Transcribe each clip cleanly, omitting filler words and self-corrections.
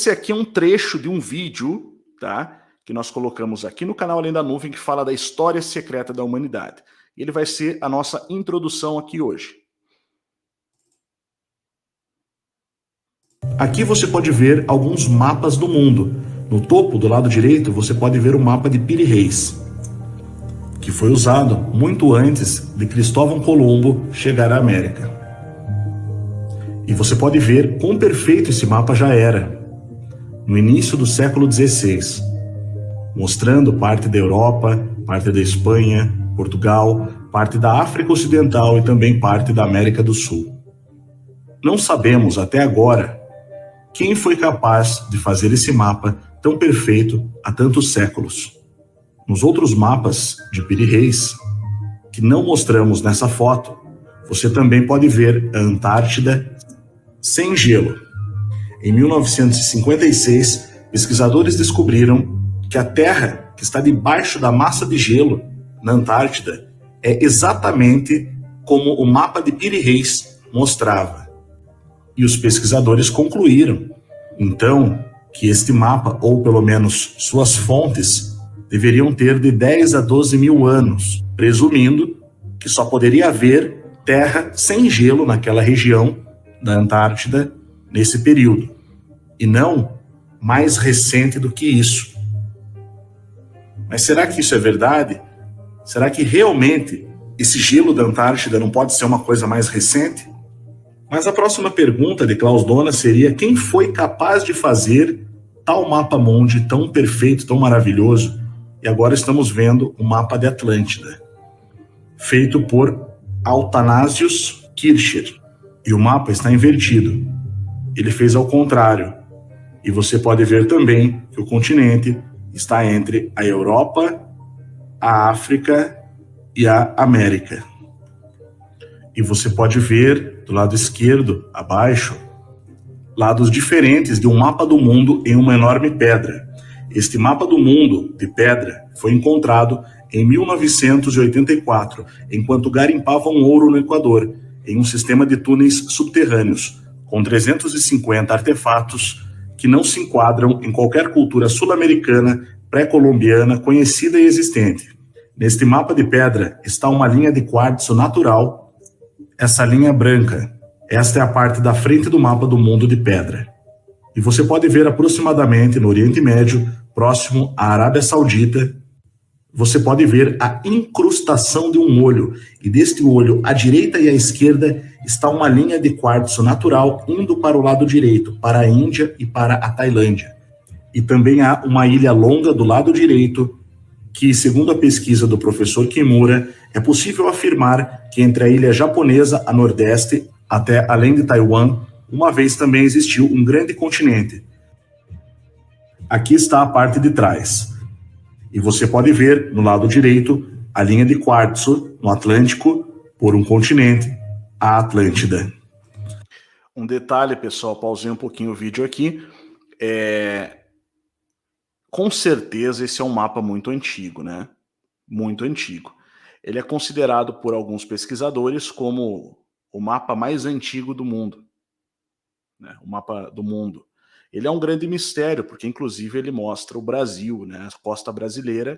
Esse aqui é um trecho de um vídeo, tá? Que nós colocamos aqui no canal Além da Nuvem, que fala da história secreta da humanidade. Ele vai ser a nossa introdução aqui hoje. Aqui você pode ver alguns mapas do mundo. No topo, do lado direito, você pode ver o mapa de Piri Reis, que foi usado muito antes de Cristóvão Colombo chegar à América. E você pode ver quão perfeito esse mapa já era, no início do século XVI, mostrando parte da Europa, parte da Espanha, Portugal, parte da África Ocidental e também parte da América do Sul. Não sabemos até agora quem foi capaz de fazer esse mapa tão perfeito há tantos séculos. Nos outros mapas de Piri Reis, que não mostramos nessa foto, você também pode ver a Antártida sem gelo. Em 1956, pesquisadores descobriram que a Terra, que está debaixo da massa de gelo na Antártida, é exatamente como o mapa de Piri Reis mostrava. E os pesquisadores concluíram, então, que este mapa, ou pelo menos suas fontes, deveriam ter de 10 a 12 mil anos, presumindo que só poderia haver terra sem gelo naquela região da Antártida nesse período, e não mais recente do que isso. Mas será que isso é verdade? Será que realmente esse gelo da Antártida não pode ser uma coisa mais recente? Mas a próxima pergunta de Klaus Dona seria: quem foi capaz de fazer tal mapa mundi tão perfeito, tão maravilhoso? E agora estamos vendo o mapa de Atlântida, feito por Athanasius Kircher. E o mapa está invertido. Ele fez ao contrário. E você pode ver também que o continente está entre a Europa, a África e a América. E você pode ver do lado esquerdo, abaixo, lados diferentes de um mapa do mundo em uma enorme pedra. Este mapa do mundo de pedra foi encontrado em 1984, enquanto garimpavam ouro no Equador, em um sistema de túneis subterrâneos, com 350 artefatos que não se enquadram em qualquer cultura sul-americana, pré-colombiana, conhecida e existente. Neste mapa de pedra está uma linha de quartzo natural, essa linha branca. Esta é a parte da frente do mapa do mundo de pedra. E você pode ver aproximadamente no Oriente Médio, próximo à Arábia Saudita, você pode ver a incrustação de um olho, e deste olho, à direita e à esquerda, está uma linha de quartzo natural indo para o lado direito, para a Índia e para a Tailândia. E também há uma ilha longa do lado direito, que, segundo a pesquisa do professor Kimura, é possível afirmar que entre a ilha japonesa, a nordeste, até além de Taiwan, uma vez também existiu um grande continente. Aqui está a parte de trás. E você pode ver, no lado direito, a linha de quartzo no Atlântico por um continente, a Atlântida. Um detalhe, pessoal, pausei um pouquinho o vídeo aqui. Com certeza esse é um mapa muito antigo, né? Muito antigo. Ele é considerado por alguns pesquisadores como o mapa mais antigo do mundo, né? O mapa do mundo. Ele é um grande mistério, porque inclusive ele mostra o Brasil, né? A costa brasileira,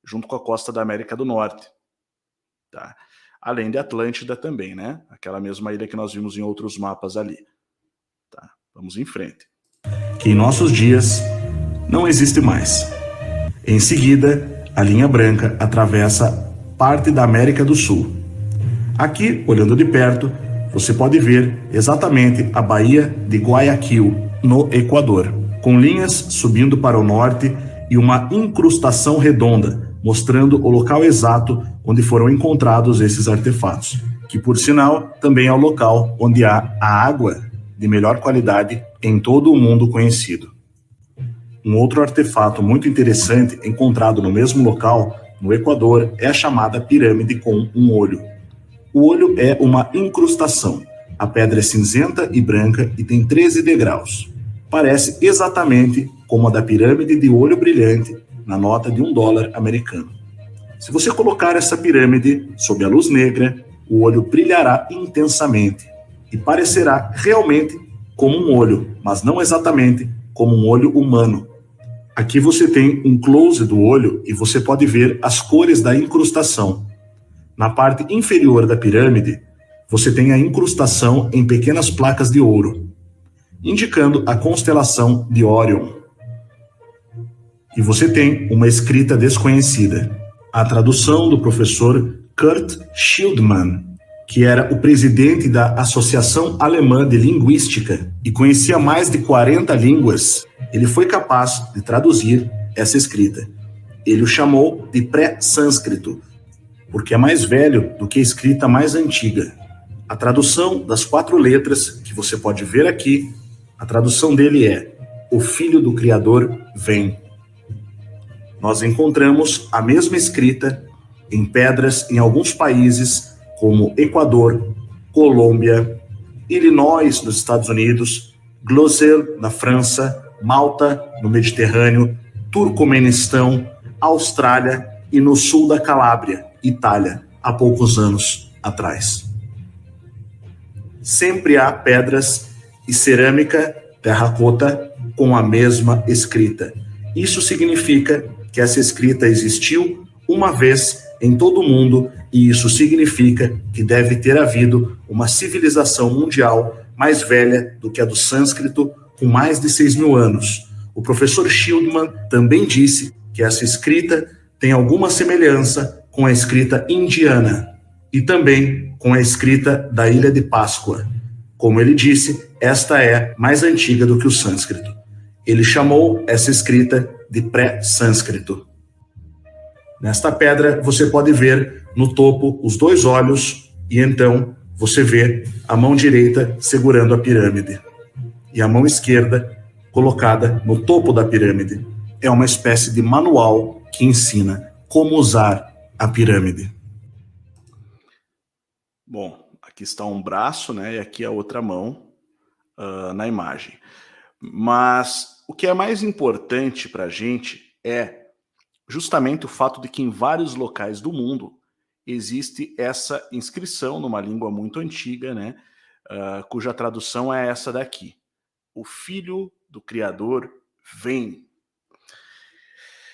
junto com a costa da América do Norte. Tá? Além de Atlântida também, né? Aquela mesma ilha que nós vimos em outros mapas ali. Tá? Vamos em frente. Que em nossos dias não existe mais. Em seguida, a linha branca atravessa parte da América do Sul. Aqui, olhando de perto, você pode ver exatamente a Baía de Guayaquil, no Equador, com linhas subindo para o norte e uma incrustação redonda, mostrando o local exato onde foram encontrados esses artefatos, que, por sinal, também é o local onde há a água de melhor qualidade em todo o mundo conhecido. Um outro artefato muito interessante encontrado no mesmo local, no Equador, é a chamada pirâmide com um olho. O olho é uma incrustação. A pedra é cinzenta e branca e tem 13 degraus. Parece exatamente como a da pirâmide de olho brilhante na nota de $1 americano. Se você colocar essa pirâmide sob a luz negra, o olho brilhará intensamente e parecerá realmente como um olho, mas não exatamente como um olho humano. Aqui você tem um close do olho e você pode ver as cores da incrustação. Na parte inferior da pirâmide, você tem a incrustação em pequenas placas de ouro, indicando a constelação de Órion. E você tem uma escrita desconhecida, a tradução do professor Kurt Schildmann, que era o presidente da Associação Alemã de Linguística e conhecia mais de 40 línguas. Ele foi capaz de traduzir essa escrita. Ele o chamou de pré-sânscrito, porque é mais velho do que a escrita mais antiga. A tradução das 4 letras que você pode ver aqui, a tradução dele é: o Filho do Criador vem. Nós encontramos a mesma escrita em pedras em alguns países, como Equador, Colômbia, Illinois, nos Estados Unidos, Gloucester, na França, Malta, no Mediterrâneo, Turcomenistão, Austrália e no sul da Calábria, Itália, há poucos anos atrás. Sempre há pedras e cerâmica terracota com a mesma escrita. Isso significa que essa escrita existiu uma vez em todo o mundo, e isso significa que deve ter havido uma civilização mundial mais velha do que a do sânscrito, com mais de 6.000 anos. O professor Schildmann também disse que essa escrita tem alguma semelhança com a escrita indiana e também com a escrita da Ilha de Páscoa. Como ele disse, esta é mais antiga do que o sânscrito. Ele chamou essa escrita de pré-sânscrito. Nesta pedra você pode ver no topo os 2 olhos e então você vê a mão direita segurando a pirâmide e a mão esquerda colocada no topo da pirâmide. É uma espécie de manual que ensina como usar a pirâmide. Bom, aqui está um braço, né, e aqui a outra mão na imagem. Mas o que é mais importante para a gente é justamente o fato de que em vários locais do mundo existe essa inscrição numa língua muito antiga, né, cuja tradução é essa daqui: o Filho do Criador vem.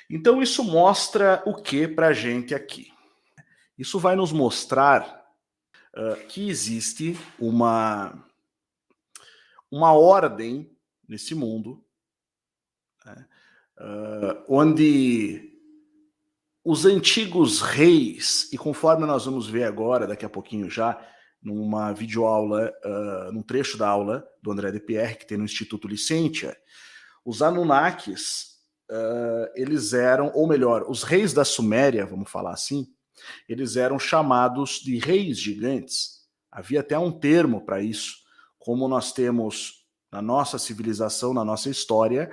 Então isso mostra o que para a gente aqui? Isso vai nos mostrar que existe uma ordem nesse mundo, né, onde os antigos reis, e conforme nós vamos ver agora, daqui a pouquinho já, numa videoaula, num trecho da aula do André de Pierre, que tem no Instituto Licentia, os Anunnakis, eles eram, ou melhor, os reis da Suméria, vamos falar assim, eles eram chamados de reis gigantes. Havia até um termo para isso, como nós temos na nossa civilização, na nossa história,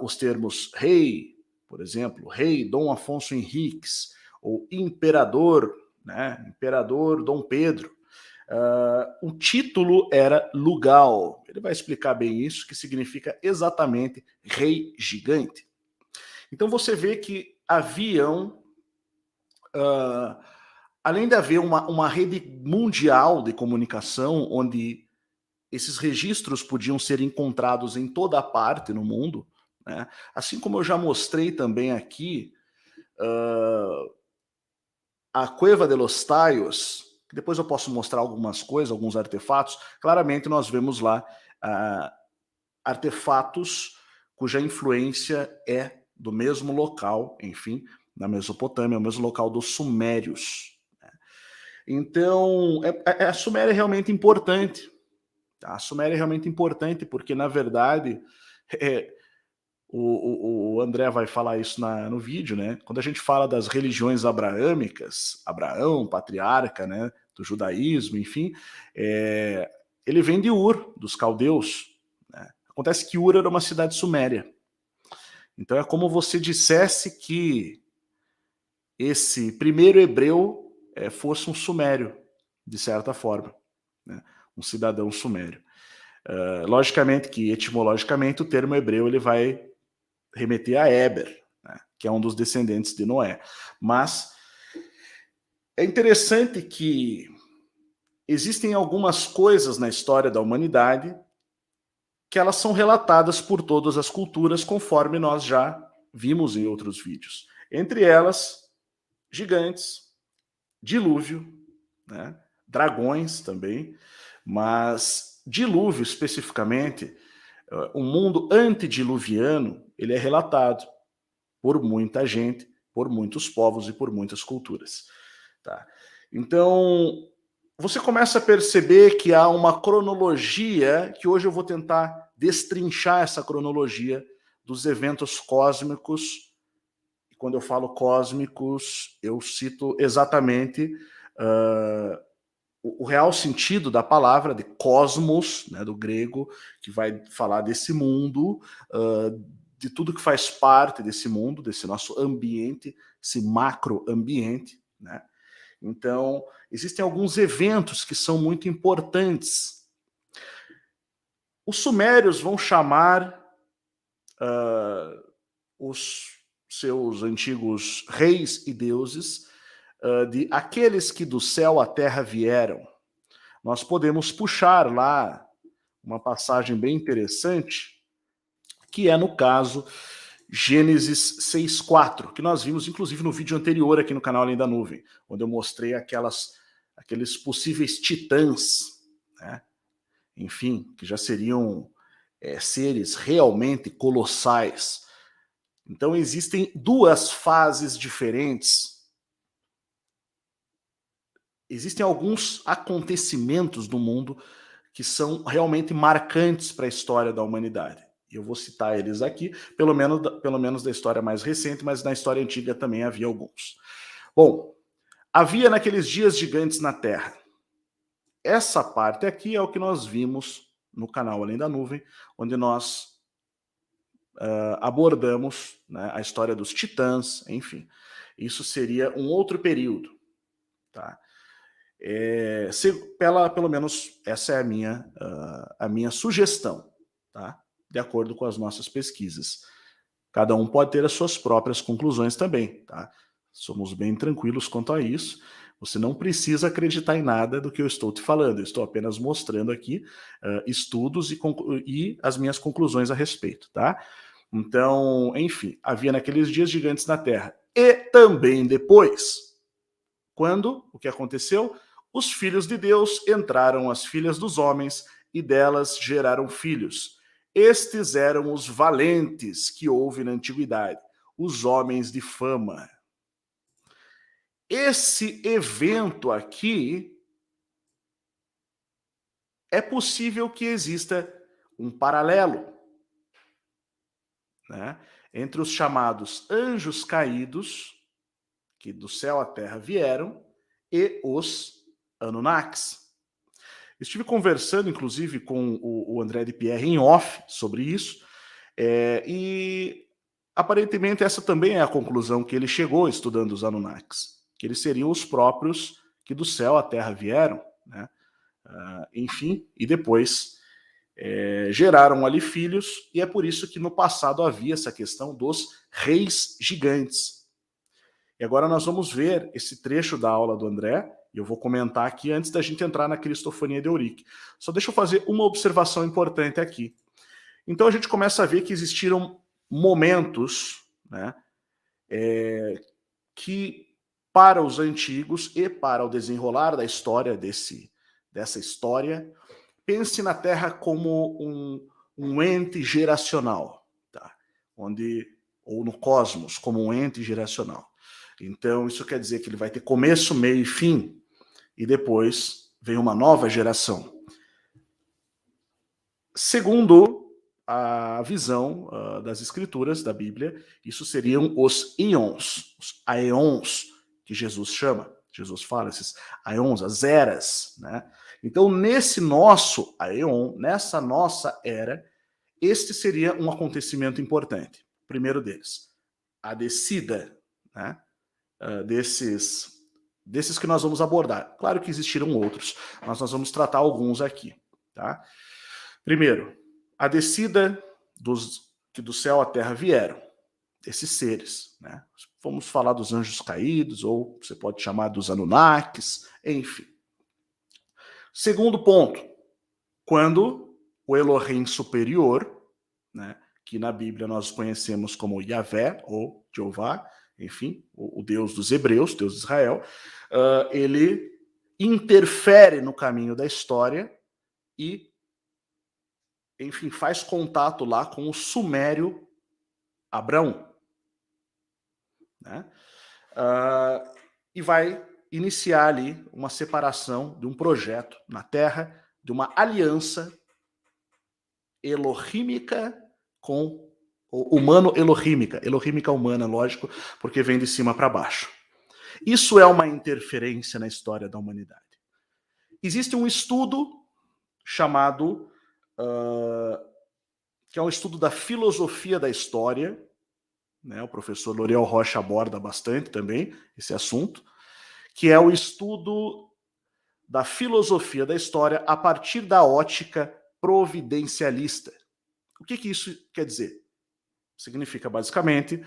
os termos rei, por exemplo, rei Dom Afonso Henriques, ou imperador, né, imperador Dom Pedro. O título era Lugal. Ele vai explicar bem isso, que significa exatamente rei gigante. Então você vê que haviam, além de haver uma rede mundial de comunicação, onde esses registros podiam ser encontrados em toda a parte no mundo, né? Assim como eu já mostrei também aqui, a Cueva de los Tallos, que depois eu posso mostrar algumas coisas, alguns artefatos. Claramente nós vemos lá artefatos cuja influência é do mesmo local, enfim, na Mesopotâmia, o mesmo local dos Sumérios. Então, a Suméria é realmente importante. A Suméria é realmente importante porque, na verdade, o André vai falar isso no vídeo, né? Quando a gente fala das religiões abraâmicas, Abraão, patriarca, né, do judaísmo, enfim, ele vem de Ur, dos caldeus, né? Acontece que Ur era uma cidade suméria. Então é como você dissesse que esse primeiro hebreu fosse um sumério, de certa forma, né? Um cidadão sumério. Logicamente que, etimologicamente, o termo hebreu ele vai remeter a Éber, né, que é um dos descendentes de Noé. Mas é interessante que existem algumas coisas na história da humanidade que elas são relatadas por todas as culturas, conforme nós já vimos em outros vídeos. Entre elas, gigantes, dilúvio, né? Dragões também, mas dilúvio especificamente, o mundo antediluviano, ele é relatado por muita gente, por muitos povos e por muitas culturas. Tá? Então, você começa a perceber que há uma cronologia, que hoje eu vou tentar destrinchar essa cronologia dos eventos cósmicos. E quando eu falo cósmicos, eu cito exatamente o real sentido da palavra, de cosmos, né, do grego, que vai falar desse mundo, de tudo que faz parte desse mundo, desse nosso ambiente, esse macroambiente, né? Então, existem alguns eventos que são muito importantes. Os sumérios vão chamar os seus antigos reis e deuses de aqueles que do céu à terra vieram. Nós podemos puxar lá uma passagem bem interessante, que é, no caso, Gênesis 6:4, que nós vimos, inclusive, no vídeo anterior aqui no canal Além da Nuvem, onde eu mostrei aqueles possíveis titãs, né? Enfim, que já seriam seres realmente colossais. Então, existem duas fases diferentes. Existem alguns acontecimentos do mundo que são realmente marcantes para a história da humanidade. Eu vou citar eles aqui, pelo menos da história mais recente, mas na história antiga também havia alguns. Bom, havia naqueles dias gigantes na Terra. Essa parte aqui é o que nós vimos no canal Além da Nuvem, onde nós abordamos, né, a história dos titãs, enfim. Isso seria um outro período. Tá? Pelo menos essa é a minha sugestão, tá? De acordo com as nossas pesquisas. Cada um pode ter as suas próprias conclusões também, tá? Somos bem tranquilos quanto a isso. Você não precisa acreditar em nada do que eu estou te falando. Eu estou apenas mostrando aqui estudos e as minhas conclusões a respeito, tá? Então, enfim, havia naqueles dias gigantes na Terra. E também depois, quando o que aconteceu? Os filhos de Deus entraram as filhas dos homens e delas geraram filhos. Estes eram os valentes que houve na antiguidade, os homens de fama. Esse evento aqui, é possível que exista um paralelo, né, entre os chamados anjos caídos, que do céu à terra vieram, e os Anunnakis. Estive conversando, inclusive, com o André de Pierre em off sobre isso, e aparentemente essa também é a conclusão que ele chegou estudando os Anunnakis, que eles seriam os próprios que do céu à terra vieram, né? Enfim, e depois geraram ali filhos, e é por isso que no passado havia essa questão dos reis gigantes. E agora nós vamos ver esse trecho da aula do André, e eu vou comentar aqui antes da gente entrar na Cristofonia de Eurique. Só deixa eu fazer uma observação importante aqui. Então a gente começa a ver que existiram momentos, né, que para os antigos e para o desenrolar da história dessa história, pense na Terra como um ente geracional, tá? Ou no cosmos como um ente geracional. Então isso quer dizer que ele vai ter começo, meio e fim, e depois vem uma nova geração. Segundo a visão das escrituras da Bíblia, isso seriam os íons, os aeons, que Jesus chama. Jesus fala esses aeons, as eras, né? Então, nesse nosso aeon, nessa nossa era, este seria um acontecimento importante. O primeiro deles, a descida, né, desses que nós vamos abordar. Claro que existiram outros, mas nós vamos tratar alguns aqui, tá? Primeiro, a descida que do céu à terra vieram, esses seres, né? Vamos falar dos anjos caídos, ou você pode chamar dos Anunnakis, enfim. Segundo ponto, quando o Elohim superior, né, que na Bíblia nós conhecemos como Yahvé ou Jeová, enfim, o Deus dos hebreus, Deus de Israel, ele interfere no caminho da história e, enfim, faz contato lá com o sumério Abraão, né? E vai iniciar ali uma separação de um projeto na Terra, de uma aliança elohímica com humano-elohímica, elohímica humana, lógico, porque vem de cima para baixo. Isso é uma interferência na história da humanidade. Existe um estudo chamado, que é um estudo da filosofia da história, né? O professor L'Oréal Rocha aborda bastante também esse assunto, que é o estudo da filosofia da história a partir da ótica providencialista. O que isso quer dizer? Significa, basicamente,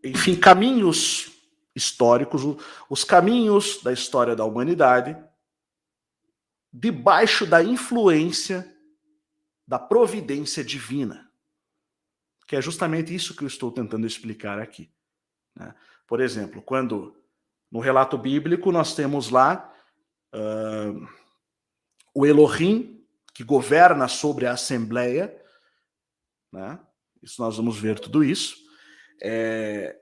enfim, caminhos históricos, os caminhos da história da humanidade, debaixo da influência da providência divina. Que é justamente isso que eu estou tentando explicar aqui, né? Por exemplo, quando no relato bíblico nós temos lá o Elohim, que governa sobre a Assembleia, né? Isso nós vamos ver tudo isso.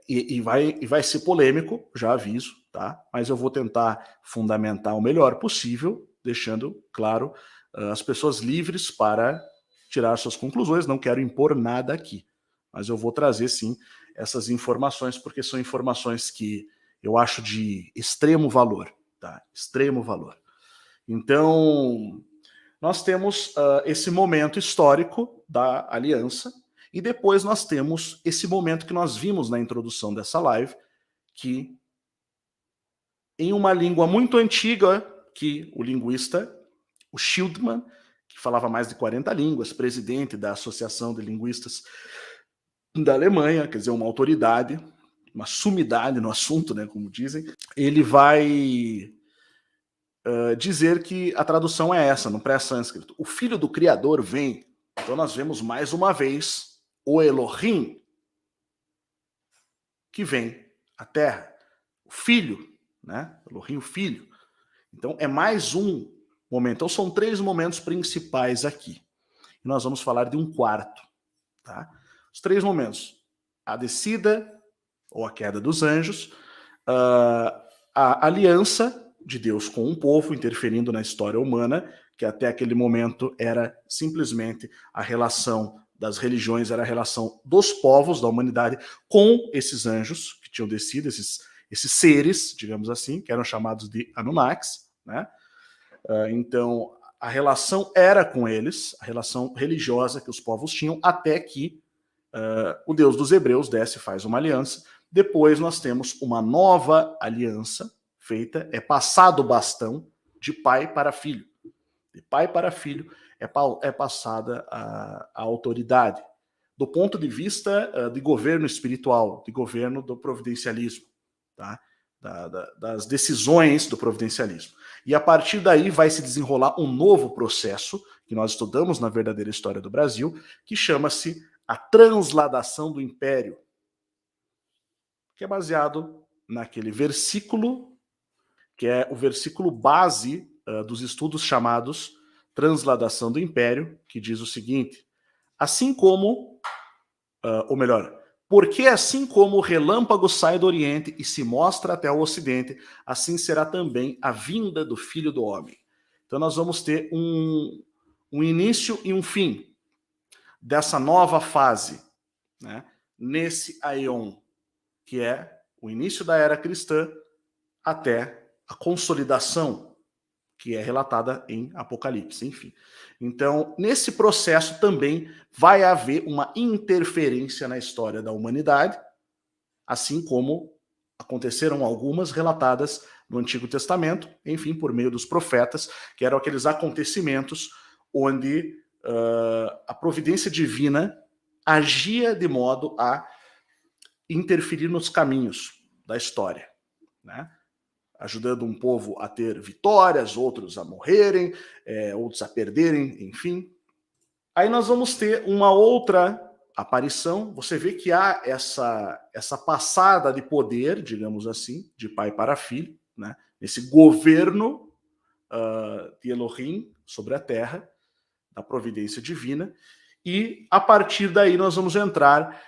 E vai ser polêmico, já aviso, tá? Mas eu vou tentar fundamentar o melhor possível, deixando, claro, as pessoas livres para tirar suas conclusões. Não quero impor nada aqui, mas eu vou trazer, sim, essas informações, porque são informações que eu acho de extremo valor, tá? Extremo valor. Então, nós temos esse momento histórico da aliança, e depois nós temos esse momento que nós vimos na introdução dessa live, que em uma língua muito antiga, que o linguista, o Schildman, que falava mais de 40 línguas, presidente da Associação de Linguistas da Alemanha, quer dizer, uma autoridade, uma sumidade no assunto, né, como dizem, ele vai dizer que a tradução é essa, no pré-sânscrito. O filho do Criador vem. Então nós vemos mais uma vez o Elohim que vem à Terra. O filho, né? Elohim, o filho. Então é mais um momento. Então são 3 momentos principais aqui. E nós vamos falar de um quarto, tá? Os 3 momentos. A descida, ou a queda dos anjos, a aliança de Deus com um povo, interferindo na história humana, que até aquele momento era simplesmente a relação das religiões, era a relação dos povos da humanidade com esses anjos que tinham descido, esses seres, digamos assim, que eram chamados de Anunnakis, né? Então, a relação era com eles, a relação religiosa que os povos tinham, até que o Deus dos hebreus desce e faz uma aliança. Depois nós temos uma nova aliança feita, é passado o bastão de pai para filho. De pai para filho é passada a autoridade. Do ponto de vista de governo espiritual, de governo do providencialismo, tá? Das decisões do providencialismo. E a partir daí vai se desenrolar um novo processo, que nós estudamos na verdadeira história do Brasil, que chama-se a transladação do império, que é baseado naquele versículo, que é o versículo base dos estudos chamados Transladação do Império, que diz o seguinte: assim como, ou melhor, porque assim como o relâmpago sai do Oriente e se mostra até o Ocidente, assim será também a vinda do Filho do Homem. Então nós vamos ter um início e um fim dessa nova fase, né, nesse aion, que é o início da era cristã até a consolidação, que é relatada em Apocalipse, enfim. Então, nesse processo também vai haver uma interferência na história da humanidade, assim como aconteceram algumas relatadas no Antigo Testamento, enfim, por meio dos profetas, que eram aqueles acontecimentos onde a providência divina agia de modo a interferir nos caminhos da história, né? ajudando um povo a ter vitórias, outros a morrerem, outros a perderem, enfim. Aí nós vamos ter uma outra aparição. Você vê que há essa passada de poder, digamos assim, de pai para filho, né? Esse governo de Elohim sobre a terra, da providência divina, e a partir daí nós vamos entrar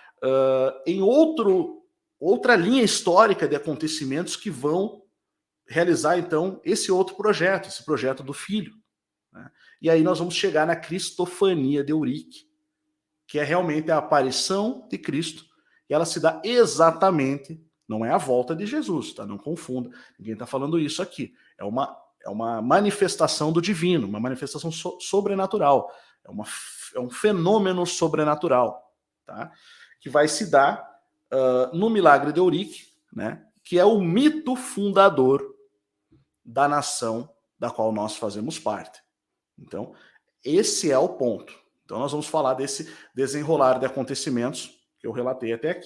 em outra linha histórica de acontecimentos que vão realizar então esse outro projeto, esse projeto do Filho, né? E aí nós vamos chegar na Cristofania de Eurique, que é realmente a aparição de Cristo, e ela se dá exatamente, não é a volta de Jesus, tá? Não confunda, ninguém está falando isso aqui. É uma manifestação do divino, uma manifestação sobrenatural, é um fenômeno sobrenatural, tá? Que vai se dar no milagre de Eurique, né? Que é o mito fundador da nação da qual nós fazemos parte. Então, esse é o ponto. Então, nós vamos falar desse desenrolar de acontecimentos que eu relatei até aqui.